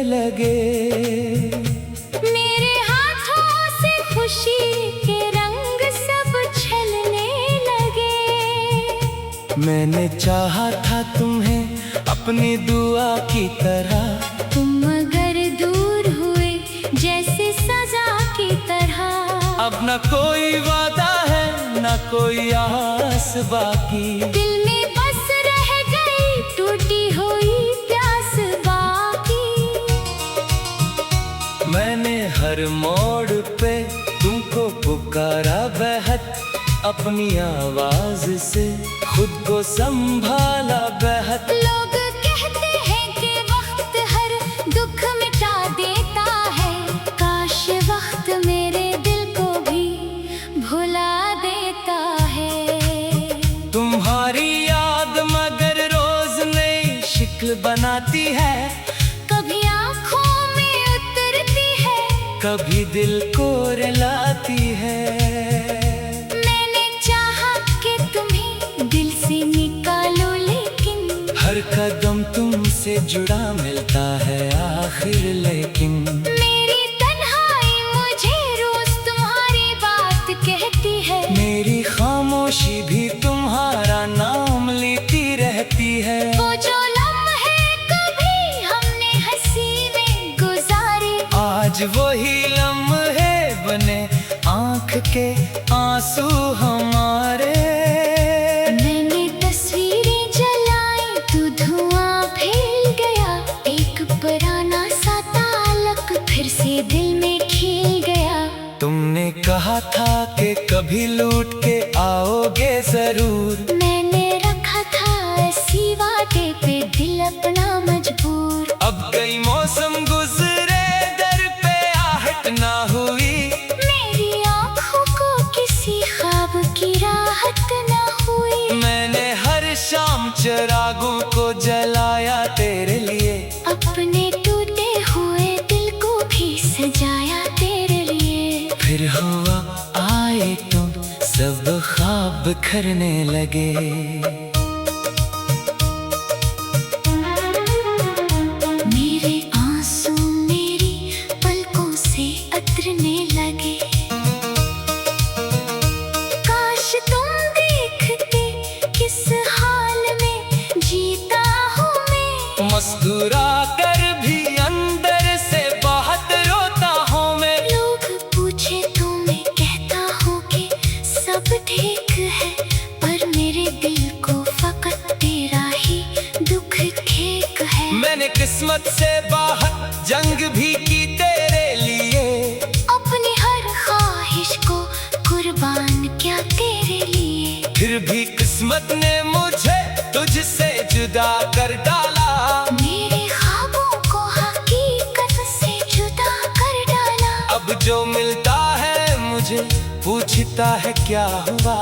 लगे। मेरे हाथों से खुशी के रंग सब छलने लगे। मैंने चाहा था तुम्हें अपनी दुआ की तरह, तुम मगर दूर हुए जैसे सजा की तरह। अब न कोई वादा है न कोई आस बाकी, दिल में बस रह गई टूटी हुई प्यास बाकी। मैंने हर मोड़ पे तुमको पुकारा बेहद, अपनी आवाज से खुद को संभाला बेहद। लोग कहते हैं कि वक्त हर दुख मिटा देता है, काश वक्त मेरे दिल को भी भुला देता है। तुम्हारी याद मगर रोज नई शिक्ल बनाती है, कभी आँखों में उतरती है, कभी दिल को रुलाती है। मैंने चाहा कि तुम्हें दिल से निकालो, लेकिन हर कदम तुमसे जुड़ा मिलता है आखिर लेकिन। मेरी तन्हाई मुझे रोज तुम्हारी बात कहती है, मेरी खामोशी भी तुम्हारा नाम लेती रहती है। वो जो लम्हे कभी हमने हंसी में गुजारे, आज वही लम्हे बने आँख के आंसू हमारे। मैंने तस्वीरें जलाई तो धुआं फैल गया, एक पुराना सा ताल्लुक फिर से दिल में खिल गया। तुमने कहा था कि कभी लौट के आओगे जरूर, मैंने रखा था ऐसी वादे पे दिल अपना मजबूर। अब कई मौसम गुजरे दर पे आहट ना हुई, मेरी आँखों को किसी ख्वाब की राहत ना हुई। मैंने हर शाम चिरागों को जलाया तेरे लिए, अपने टूटे हुए दिल को भी सजाया तेरे लिए। फिर हुआ आए तुम सब ख्वाब बिखरने लगे। मेरे आंसू मेरी पलकों से उतरने लगे। काश तुम देखते किस हाल में जीता हूँ मैं, मुस्कुरा कर भी अंदर से बहुत रोता हूँ मैं। लोग पूछे तो मैं कहता हूँ कि सब ठीक है, पर मेरे दिल को फकत तेरा ही दुख ठीक है। मैंने किस्मत से बाहर जंग भी की तेरे लिए, अपनी हर ख्वाहिश को कुर्बान किया तेरे लिए। फिर भी किस्मत ने मुझे तुझसे जुदा कर डाला। मेरे ख्वाबों को हकीकत से जुदा कर डाला। अब जो मिलता है मुझे पूछता है क्या हुआ,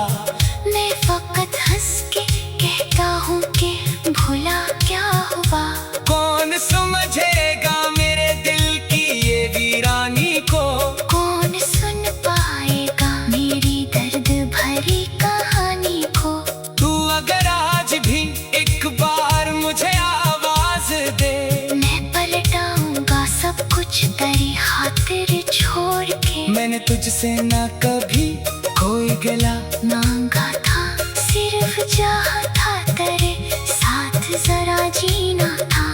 मैं फकत हंस के कहता हूँ कि भुला क्या हुआ। कौन समझेगा मेरे दिल की ये वीरानी को, कौन सुन पाएगा मेरी दर्द भरी कहानी को। तू अगर आज भी एक बार मुझे आवाज दे, मैं पलटाऊंगा सब कुछ तेरी खातिर छोड़ के। मैंने तुझसे ना कभी कोई गिला मांगा था, सिर्फ चाहा था तेरे साथ जरा जीना था।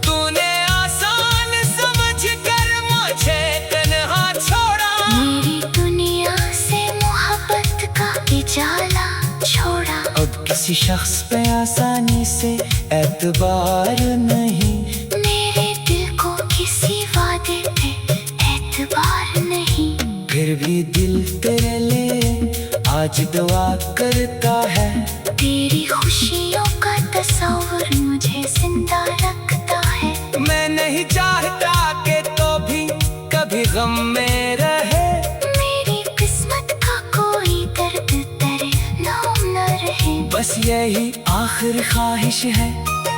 तूने आसान समझ कर मुझे तन्हा छोड़ा, मेरी दुनिया से मोहब्बत का उजाला छोड़ा। अब किसी शख्स पे आसानी से एतबार नहीं, मेरे दिल को किसी वादे पे एतबार नहीं। फिर भी दिल तेरे लिए आज दुआ करता है। तेरी खुशियों का तस्वीर मुझे जिंदा रखता है। मैं नहीं चाहता कि तो भी कभी गम में रहे, मेरी किस्मत का कोई दर्द तेरे नाम न रहे। बस यही आखिर ख्वाहिश है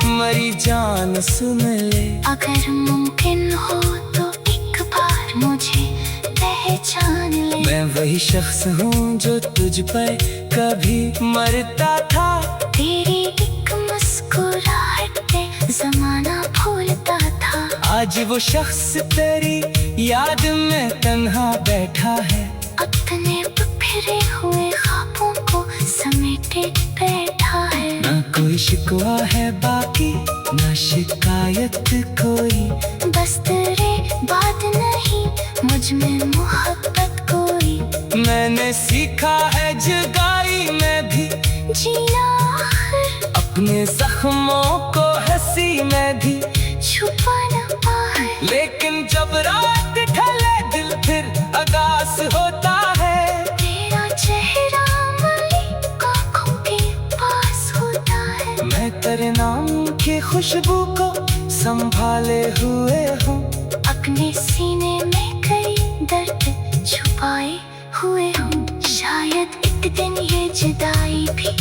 मरी जान सुन ले। अगर मुमकिन हो तो एक बार मुझे पहचान ले। मैं वही शख्स हूँ जो तुझ पर कभी मरता था। तेरी एक मुस्कुराहट पे जमाना भूलता था। आज वो शख्स तेरी याद में तन्हा बैठा है, अपने बिखरे हुए ख्वाबों को समेटे बैठा है। ना कोई शिकवा है बाकी, ना शिकायत कोई, बस तेरे बाद नहीं मुझ में मोहब्बत कोई। मैंने सीखा है जुदाई में भी जीना, अपने जख्मों को हंसी में भी छुपा न पाए। लेकिन जब रात ढले दिल फिर अगास होता है, तेरा चेहरा मेरी आँखों के पास होता है। मैं तेरे नाम की खुशबू को संभाले हुए हूँ, अपने सीने में कई दर्द छुपाए हुए हूँ। शायद एक दिन ये जुदाई भी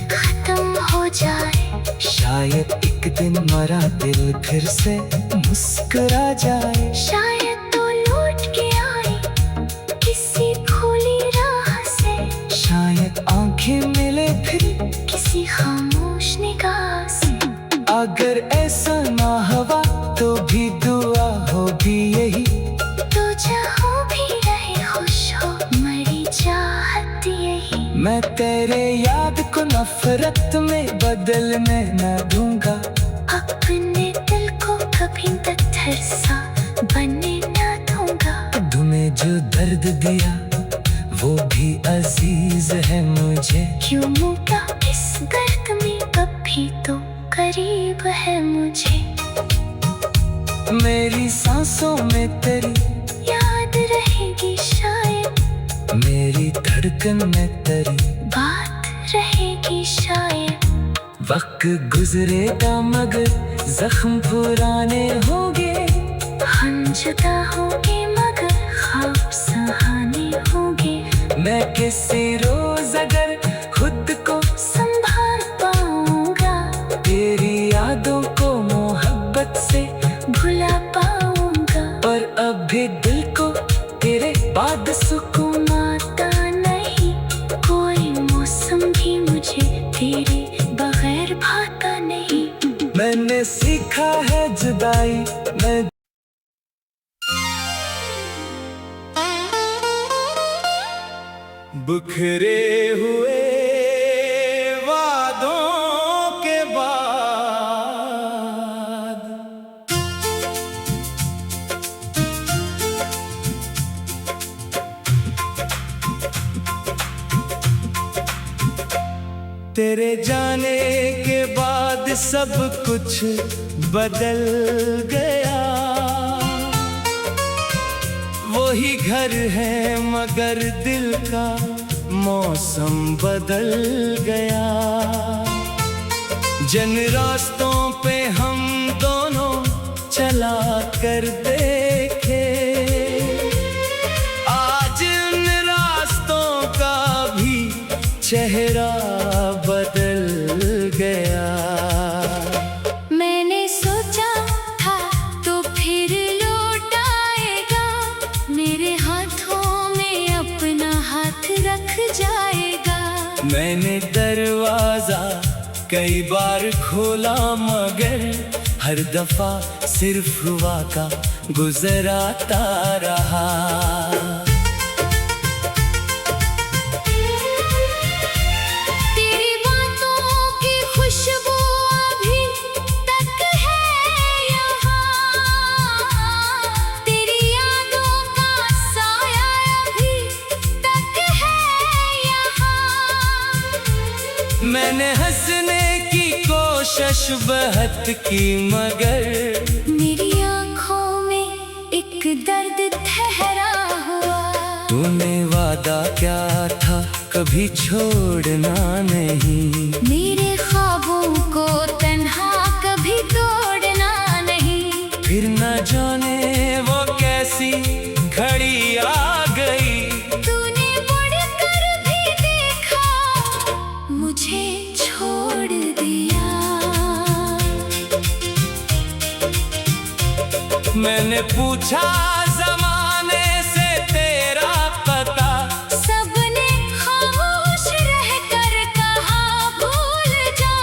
खत्म हो जाए, शायद एक दिन मरा दिल फिर से मुस्कुरा जाए। शायद तो लौट के आए किसी खुली राह से, शायद आंखें मिले फिर किसी खामोश निगाह से। अगर ऐसा ना हुआ तो भी दुआ होगी यही, तो जहाँ भी रहे खुश हो मेरी चाहत यही। मैं तेरे याद को नफरत में बदलने न दूंगा, अपने दिल को कभी पत्थर सा बनने न दूंगा। तुम्हें जो दर्द दिया वो भी अजीज है मुझे, क्यों मुका इस दर्द में कभी तो करीब है मुझे। मेरी सांसों में तेरी याद रहेगी शायद, मेरी धड़कन में तेरी बात रहेगी शायद। वक्त गुजरेगा मगर जख्म पुराने होंगे, हम जुदा होंगे मगर ख्वाब सहाने होंगे। मैं किसी रोज अगर खुद को संभाल पाऊंगा, तेरी यादों को मोहब्बत से भुला पाऊंगा। पर अभी दिल को तेरे बाद सुकून आता नहीं, कोई मौसम भी मुझे तेरे बगैर भाता नहीं। मैंने सीखा है जुदाई में। बिखरे हुए वादों के बाद तेरे जाने के बाद सब कुछ बदल गया। वही घर है मगर दिल का मौसम बदल गया। जिन रास्तों पे हम दोनों चला कर देखे, आज उन रास्तों का भी चेहरा बदल गया। मैंने सोचा था तो फिर लौट आएगा, मेरे हाथों में अपना हाथ रख जाएगा। मैंने दरवाजा कई बार खोला मगर हर दफा सिर्फ वाका गुजराता रहा। तेरी बातों की खुशबू अभी तक है यहाँ, तेरी यादों का साया अभी तक है यहाँ। मैंने हंसने की कोशिश बहुत की मगर मेरी आँखों में एक दर्द ठहरा हुआ। तूने वादा क्या था कभी छोड़ना नहीं, मेरे ख्वाबों को तन्हा कभी तोड़ना नहीं। फिर न जाने वो कैसी घड़ी आ गई। तूने मुड़कर भी देखा, मुझे छोड़ दिया। मैंने पूछा जमाने से तेरा पता, सबने खामोश रहकर कहा भूल जा।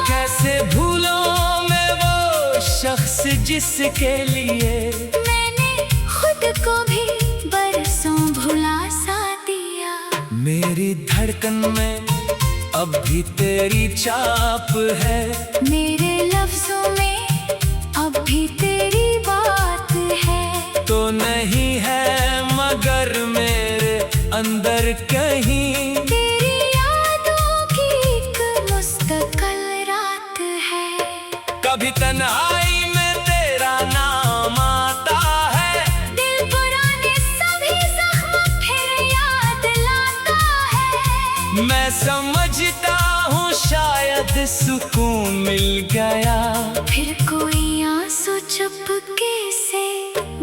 कैसे भूलों में वो शख्स जिसके लिए मैंने खुद को भी बरसों भुला सा दिया। मेरी धड़कन में अब भी तेरी छाप है, मेरे लफ्जों में अब भी तेरी बात है। तो नहीं है मगर मेरे अंदर कहीं तेरी यादों की एक मुस्तकिल रात है। कभी तन्हाई में तेरा नाम आता है, दिल पुराने सभी जख्म फिर याद लाता है। मैं समझता हूँ शायद सुकून मिल गया। फिर कोई आंसू चुपके से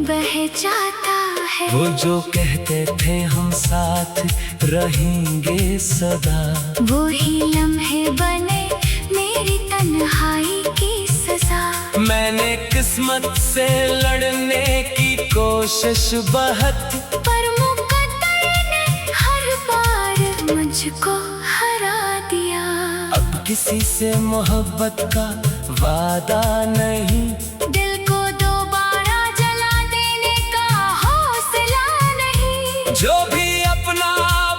बह जाता है। वो जो कहते थे हम साथ रहेंगे सदा, वो ही लम्हे बने मेरी तन्हाई की सजा। मैंने किस्मत से लड़ने की कोशिश बहुत, पर मुकद्दर ने हर बार मुझको हरा दिया। अब किसी से मोहब्बत का वादा नहीं, दिल को दोबारा जला देने का हौसला नहीं। जो भी अपना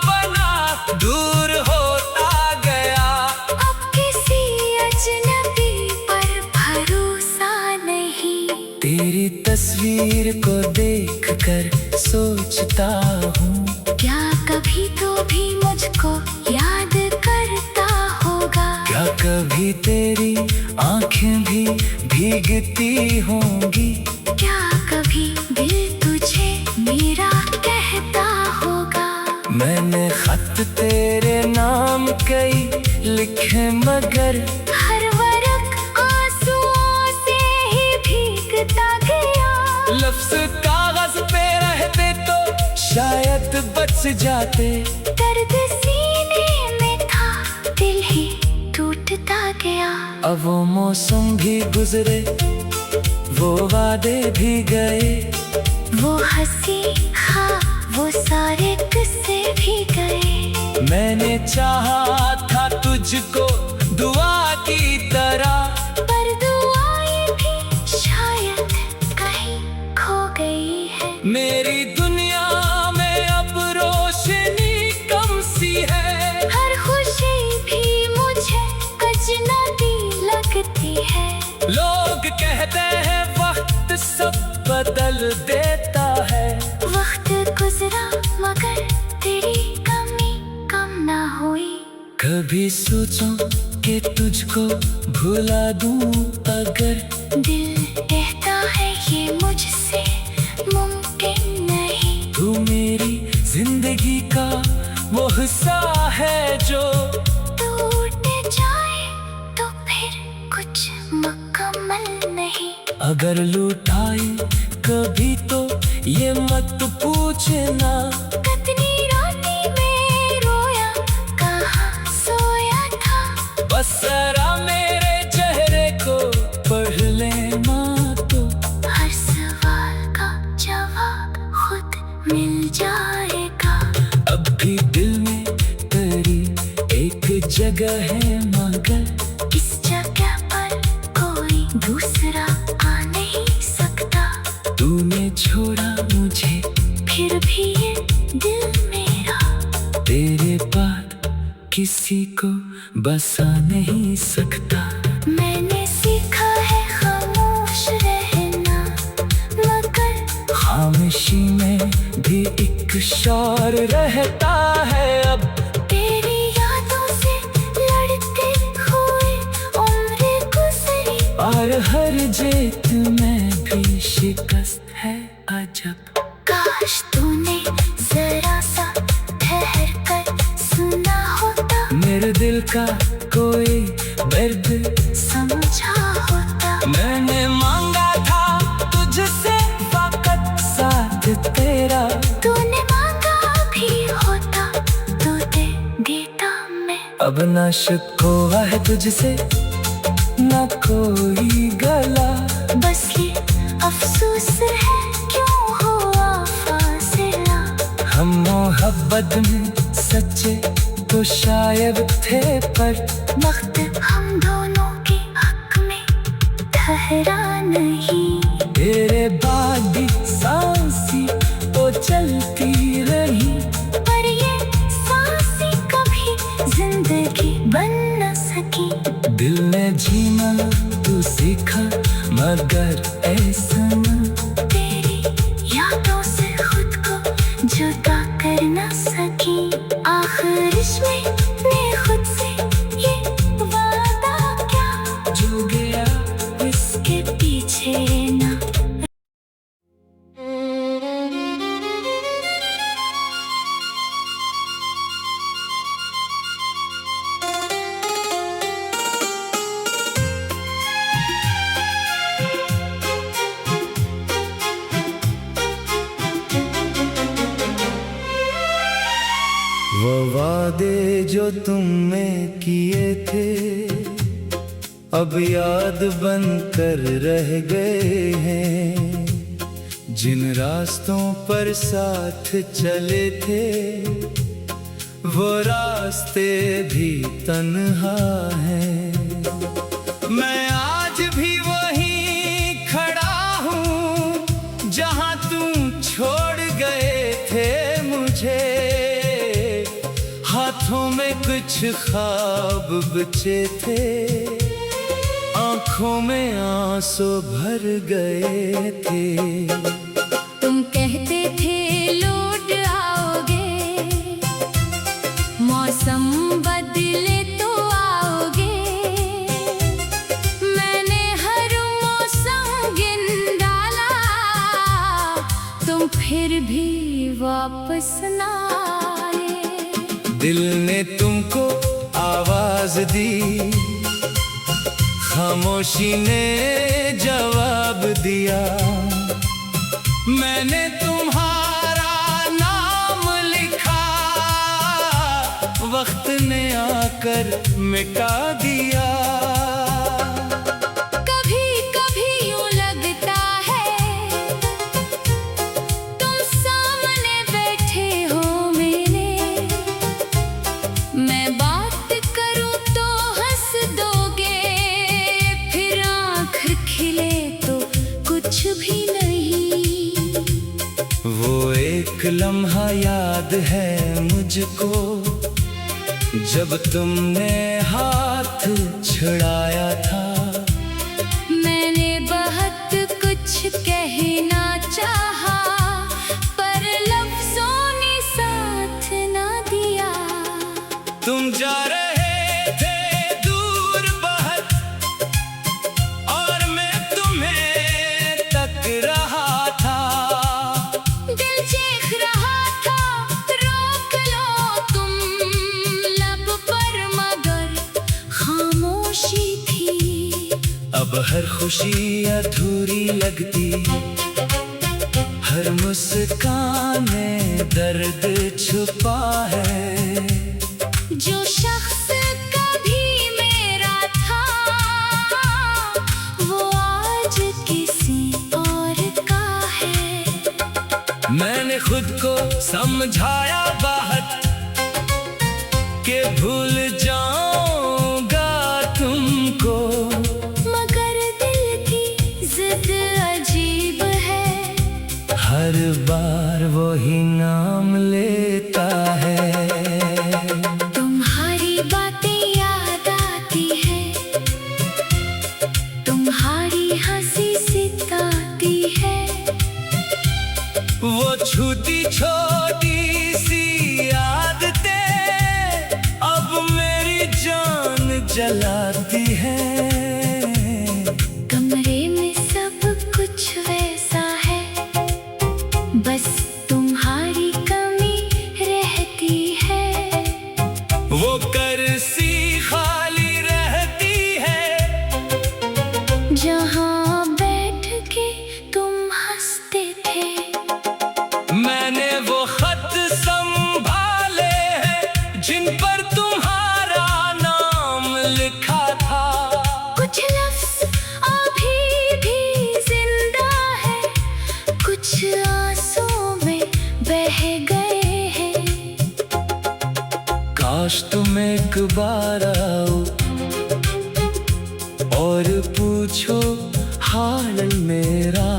बना दूर होता गया। अब किसी अजनबी पर भरोसा नहीं। तेरी तस्वीर को देखकर सोचता हूँ, क्या कभी तो भी मुझको याद करता होगा। क्या कभी तेरी आंखें भी भीगती होंगी। क्या कभी दिल तुझे मेरा कहता होगा। मैंने खत तेरे नाम कई लिखे मगर हर वरक आंसुओं से ही भीगता गया। लफ्ज कागज पे रहते तो शायद बच जाते। दर्द सीने में था, दिल ही टूटता गया। अब वो मौसम भी गुजरे, वो वादे भी गए, वो हंसी हाँ वो सारे किस्से भी गए। मैंने चाहा था तुझको दुआ की तरह, पर दुआएं भी शायद कहीं खो गई है। मेरी दुनिया में अब रोशनी कम सी है। हर खुशी भी मुझे अजनबी लगती है। लोग कहते हैं वक्त सब बदल देता है। वक्त गुजरा मगर तेरी कमी कम ना हुई। कभी सोचूं कि तुझको भुला दूं अगर, दिल कहता है ये मुझसे मुमकिन नहीं। तू मेरी जिंदगी का वो हिस्सा है जो टूट जाए तो फिर कुछ मुकम्मल नहीं। अगर लुटाए कभी तो ये मत पूछना, कितनी राती में रोया कहाँ सोया था। बस जरा मेरे चेहरे को पढ़ लेना तो हर सवाल का जवाब खुद मिल जाएगा। अब भी दिल में तेरी एक जगह है मगर इस जगह पर कोई दूसरा आ नहीं सकता। तूने छोड़ा मुझे फिर भी ये दिल मेरा तेरे पार किसी को बसा नहीं सकता। मैंने सीखा है खामोश रहना मगर खामोशी में भी एक शौर रहता है। अब तेरी यादों से लड़ते हुए उम्र गुजरी। और हर जीत में भी शिकस्त है अजब। काश तूने जरा सा ठहर कर सुना होता। मेरे दिल का कोई दर्द समझा होता। मैंने मांगा था तुझसे वक्त साथ तेरा। तूने मांगा भी होता तो दे देता मैं। अब ना शक हुआ है तुझसे ना कोई गला। बस ये अफसोस है क्यों हुआ फासिला। हम मोहब्बत में सच्चे तो शायद थे पर वक्त हम दोनों के हक में ठहरा नहीं। अगर ऐसा तेरी यादों से खुद को जुदा कर न सकी, आखिर इसमें ने खुद से ये वादा क्या, जो गया इसके पीछे ना। वो वादे जो तुमने किए थे अब याद बन कर रह गए हैं, जिन रास्तों पर साथ चले थे वो रास्ते भी तन्हा हैं। मैं आज भी वहीं खड़ा हूँ जहाँ तुम छोड़ गए थे मुझे, हाथों में कुछ ख्वाब बचे थे, आंखों में आंसू भर गए थे। तुम कहते थे लौट आओगे, मौसम बदले तो आओगे, मैंने हर मौसम गिन डाला, तुम फिर भी वापस ना आए। दिल ने तुमको आवाज दी, खामोशी ने जवाब दिया, मैंने तुम्हारा नाम लिखा, वक्त ने आकर मिटा दिया। कभी कभी यूं लगता है तुम सामने बैठे हो मेरे, मैं बात करूं तो हंस दोगे, फिर आँख खिले तो कुछ भी नहीं। वो एक लम्हा याद है मुझको जब तुमने हाथ छुड़ाया था, मैंने बहुत कुछ कहना चाहा पर लफ्जों ने साथ ना दिया। तुम जा रहे थे दूर बहुत और मैं तुम्हें तक रहा था, दिल चीख रहा था रोक लो तुम लब पर, मगर खामोशी थी। अब हर खुशी अधूरी लगती, हर मुस्कान में दर्द छुपा है, जो शख्स कभी मेरा था वो आज किसी और का है। मैंने खुद को समझाया बहुत कि भूल जाऊंगा तुमको, मगर दिल की जिद अजीब है, हर बार वही नाम लेता है। तुम्हारी बातें याद आती है, तुम्हारी हंसी सिताती है, वो छूती छोटी सी आदतें अब मेरी जान जलाती है। कमरे में सब कुछ वैसा है, बस तुम्हारी कमी रहती है, वो करसी खाली रहती है, जहाँ बैठ के तुम हंसते थे। मैंने वो खत संभाले हैं जिन पर तुम्हारा नाम लिखा था, कुछ लफ्ज अभी भी जिंदा है, कुछ आंसू में बह गए हैं। काश तुम एक बार आओ और पूछो हाल मेरा,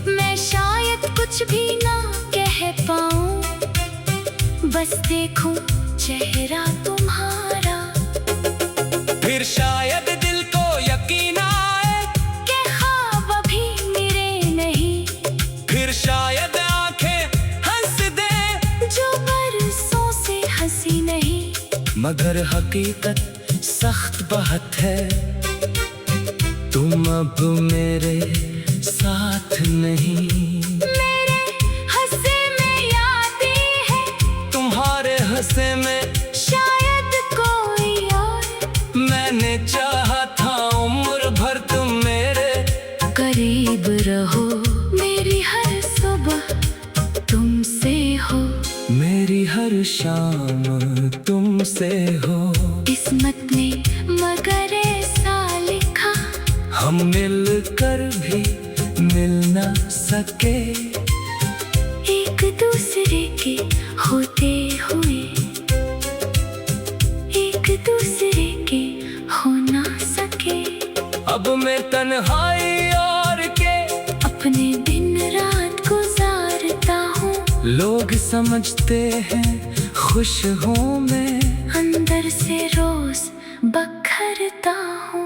मैं शायद कुछ भी ना कह पाऊं, बस देखूं चेहरा तुम्हारा, फिर शायद दिल को यकीन आए कि ख्वाब शायद आंखें हंस दे जो बरसों से हंसी नहीं, मगर हकीकत सख्त बहुत है। तुम अब मेरे साथ नहीं। मेरे हंसे में यादें हैं, तुम्हारे हंसे में शायद कोई और। मैंने चाहा था उम्र भर तुम मेरे करीब रहो, मेरी हर सुबह तुमसे हो, मेरी हर शाम तुमसे हो। किस्मत ने मगर ऐसा लिखा, हम मिलकर भी मिल न सके, एक दूसरे के होते हुए एक दूसरे के हो ना सके। अब मैं तन्हाई और के अपने दिन रात गुजारता हूँ, लोग समझते हैं खुश हूँ मैं, अंदर से रोज बखरता हूँ।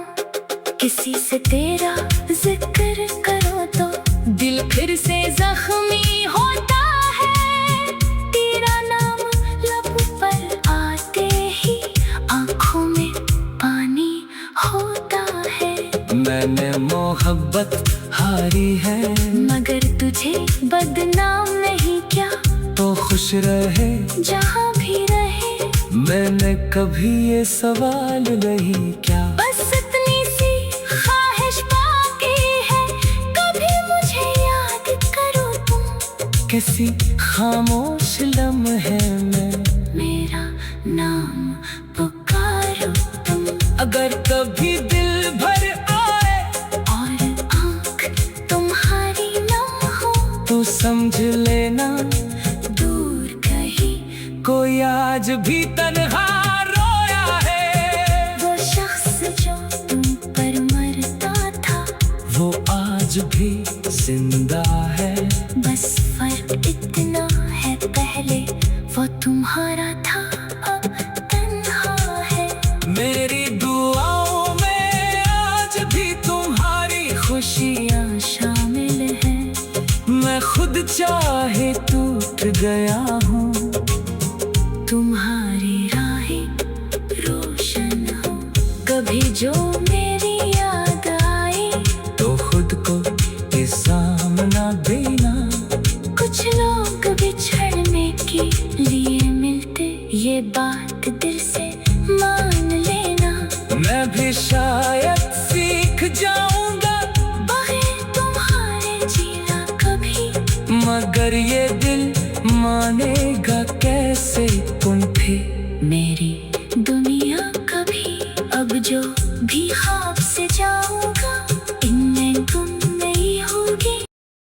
किसी से तेरा जिक्र करो तो दिल फिर से जख्मी होता है। तेरा नाम लब पर आते ही आंखों में पानी होता है। मैंने मोहब्बत हारी है, मगर तुझे बदनाम नहीं क्या, तो खुश रहे जहाँ भी रहे। मैंने कभी ये सवाल नहीं क्या, बस इतनी सी ख्वाहिश बाकी है, कभी मुझे याद करो तुम। किसी खामोश लम्हे में मेरा नाम पुकारो तुम, अगर कभी दिल भर आए और आँख तुम्हारी नम हो, तो समझ लेना दूर कहीं कोई आज भी तन्हा रोया है। वो शख्स जो तुम पर मरता था, वो आज भी जिंदा है। बस फर्क इतना है, पहले वो तुम्हारा था, अब तन्हा है। मेरी दुआओं में आज भी तुम्हारी खुशियाँ शामिल हैं, मैं खुद चाहे टूट गया हूँ। तुम्हारी राहें रोशन हो, कभी जो मेरी याद आए, तो खुद को इल्जाम ना देना। कुछ लोग बिछड़ने के लिए मिलते, ये बात दिल से मान लेना। मैं भी शायद सीख जाऊंगा बगैर तुम्हारे जीना कभी, मगर ये दिल मानेगा कैसे तुम थे मेरी